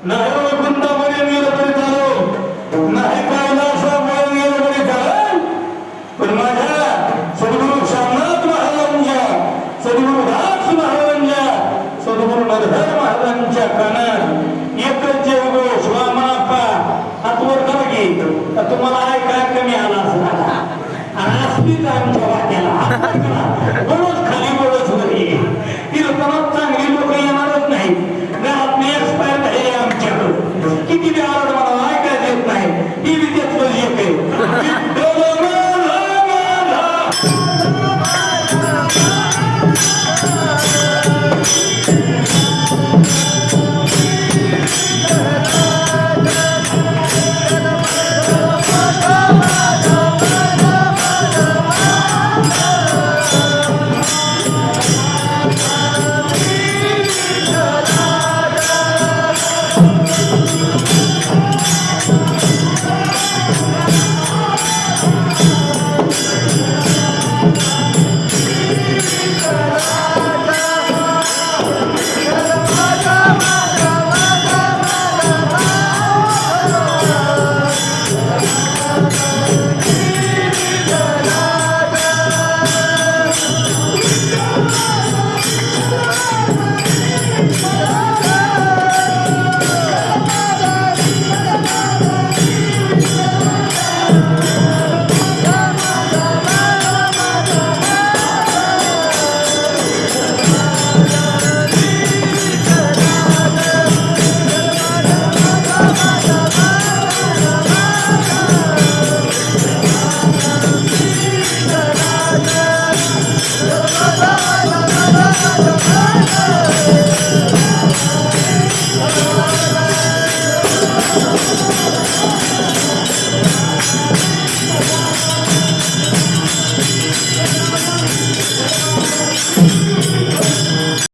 नाही वैकुंठामध्ये गेलं तरी चालू, नाही कैलासामध्ये गेलं तरी चालेल, पण माझ्या सद्गुरू श्यामनाथ महाराजांच्या, सद्गुरू दास महाराजांच्या, सद्गुरू नरहर महाराजांच्या कानात